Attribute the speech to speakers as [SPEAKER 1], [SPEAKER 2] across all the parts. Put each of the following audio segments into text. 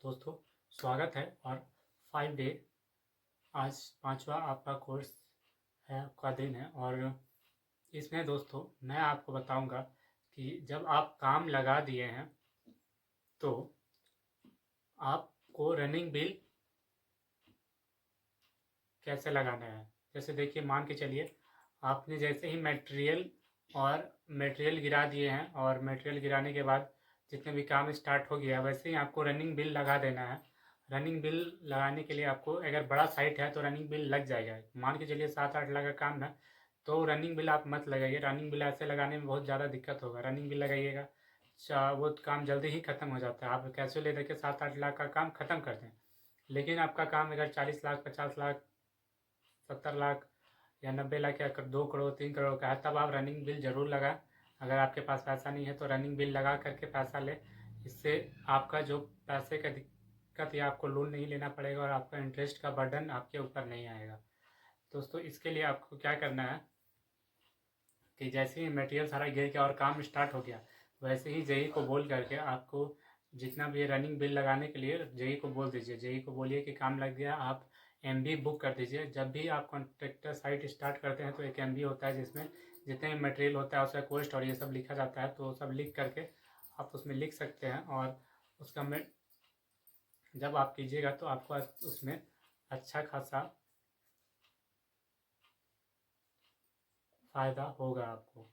[SPEAKER 1] दोस्तों स्वागत है। और 5 डे आज पांचवा आपका कोर्स है, आपका दिन है। और इसमें दोस्तों मैं आपको बताऊंगा कि जब आप काम लगा दिए हैं तो आपको रनिंग बिल कैसे लगाना है। जैसे देखिए, मान के चलिए आपने जैसे ही मटेरियल गिरा दिए हैं और मटेरियल गिराने के बाद जितने भी काम स्टार्ट हो गया, वैसे ही आपको रनिंग बिल लगा देना है। रनिंग बिल लगाने के लिए आपको, अगर बड़ा साइट है तो रनिंग बिल लग जाएगा। मान के चलिए 7-8 लाख का काम है तो रनिंग बिल आप मत लगाइए। रनिंग बिल ऐसे लगाने में बहुत ज़्यादा दिक्कत होगा। रनिंग बिल लगाइएगा वो काम जल्दी ही ख़त्म हो जाता है। आप कैसे ले करके 7-8 लाख का काम ख़त्म कर दें। लेकिन आपका काम अगर 40 लाख, 50 लाख, 70 लाख या 90 लाख या 2 करोड़, 3 करोड़ का है, तब आप रनिंग बिल ज़रूर लगाएं। अगर आपके पास पैसा नहीं है तो रनिंग बिल लगा करके पैसा लें। इससे आपका जो पैसे का दिक्कत या आपको लोन नहीं लेना पड़ेगा और आपका इंटरेस्ट का बर्डन आपके ऊपर नहीं आएगा। दोस्तों इसके लिए आपको क्या करना है कि जैसे ही मटेरियल सारा गिर गया और काम स्टार्ट हो गया, वैसे ही जेई को बोल करके आपको जितना भी रनिंग बिल लगाने के लिए जेई को बोल दीजिए। जेई को बोलिए कि काम लग गया, आप एमबी बुक कर दीजिए। जब भी आप कॉन्ट्रैक्टर साइट स्टार्ट करते हैं तो एक एमबी होता है जिसमें जितने भी मटेरियल होता है उसका कॉस्ट और ये सब लिखा जाता है। तो सब लिख करके आप उसमें लिख सकते हैं और उसका में जब आप कीजिएगा तो आपको उसमें अच्छा खासा फ़ायदा होगा आपको।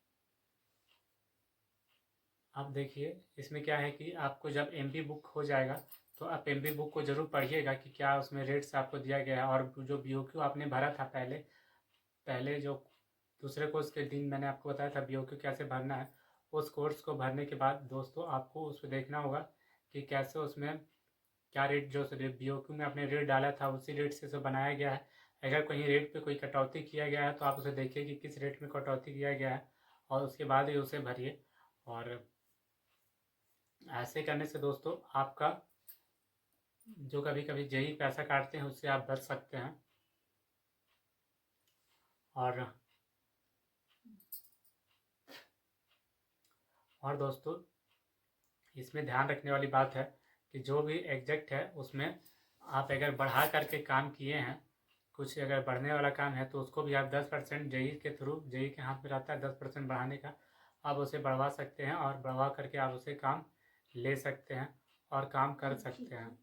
[SPEAKER 1] आप देखिए इसमें क्या है कि आपको जब एमबी बुक हो जाएगा तो आप एमबी बुक को ज़रूर पढ़िएगा कि क्या उसमें रेट्स आपको दिया गया है। और जो बीओक्यू आपने भरा था पहले पहले जो दूसरे कोर्स के दिन मैंने आपको बताया था बीओक्यू कैसे भरना है, उस कोर्स को भरने के बाद दोस्तों आपको उसको देखना होगा कि कैसे उसमें क्या रेट जो बीओक्यू में आपने रेट डाला था उसी रेट से बनाया गया है। अगर कहीं रेट पे कोई कटौती किया गया है तो आप उसे देखिए कि किस रेट में कटौती किया गया है और उसके बाद ही उसे भरिए। और ऐसे करने से दोस्तों आपका जो कभी कभी जेई पैसा काटते हैं उससे आप बच सकते हैं। और दोस्तों इसमें ध्यान रखने वाली बात है कि जो भी एग्जैक्ट है उसमें आप अगर बढ़ा करके काम किए हैं, कुछ अगर बढ़ने वाला काम है तो उसको भी आप 10% जेई के थ्रू, जेई के हाथ में रहता है 10% बढ़ाने का, आप उसे बढ़वा सकते हैं और बढ़वा करके आप उसे काम ले सकते हैं और काम कर सकते हैं।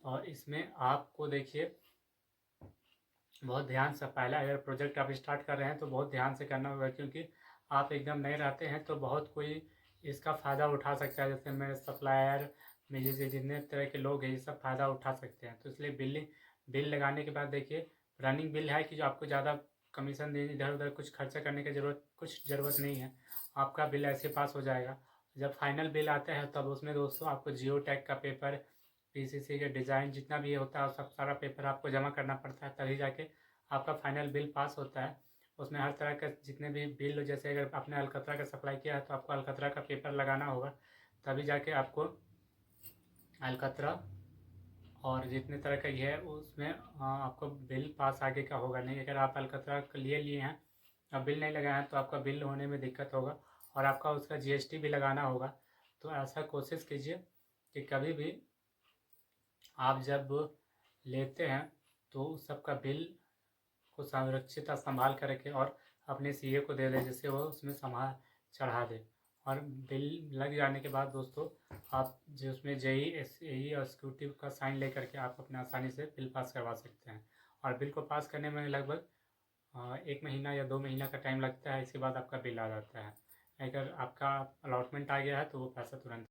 [SPEAKER 1] और इसमें आपको देखिए बहुत ध्यान से, पहले अगर प्रोजेक्ट आप स्टार्ट कर रहे हैं तो बहुत ध्यान से करना होगा, क्योंकि आप एकदम नए रहते हैं तो बहुत कोई इसका फ़ायदा उठा सकता है। जैसे मेरे सप्लायर में जैसे जितने तरह के लोग हैं ये सब फ़ायदा उठा सकते हैं। तो इसलिए बिल लगाने के बाद देखिए रनिंग बिल है कि जो आपको ज़्यादा कमीशन देने, इधर उधर कुछ खर्चा करने की कुछ ज़रूरत नहीं है। आपका बिल ऐसे पास हो जाएगा। जब फाइनल बिल आता है तब उसमें दोस्तों आपको जियो टैग का पेपर, पीसीसी के डिज़ाइन जितना भी होता है सब सारा पेपर आपको जमा करना पड़ता है, तभी जाके आपका फाइनल बिल पास होता है। उसमें हर तरह का जितने भी बिल, जैसे अगर आपने अलकतरा का सप्लाई किया है तो आपको अलकतरा का पेपर लगाना होगा, तभी जाके आपको अलकतरा और जितने तरह का ये है उसमें आपको बिल पास आगे का होगा। नहीं अगर आप अलकतरा लिए हैं और बिल नहीं लगाए हैं तो आपका बिल होने में दिक्कत होगा और आपका उसका जीएसटी भी लगाना होगा। तो ऐसा कोशिश कीजिए कि कभी भी आप जब लेते हैं तो उस सबका बिल को संरक्षित संभाल कर रखें और अपने सीए को दे दें जिससे वो उसमें संभाल चढ़ा दे। और बिल लग जाने के बाद दोस्तों आप जो उसमें जेई, एसई और एक्जीक्यूटिव का साइन ले करके आप अपने आसानी से बिल पास करवा सकते हैं। और बिल को पास करने में लगभग 1 महीना या 2 महीना का टाइम लगता है। इसके बाद आपका बिल आ जाता है। अगर आपका अलॉटमेंट आ गया है तो वो पैसा तुरंत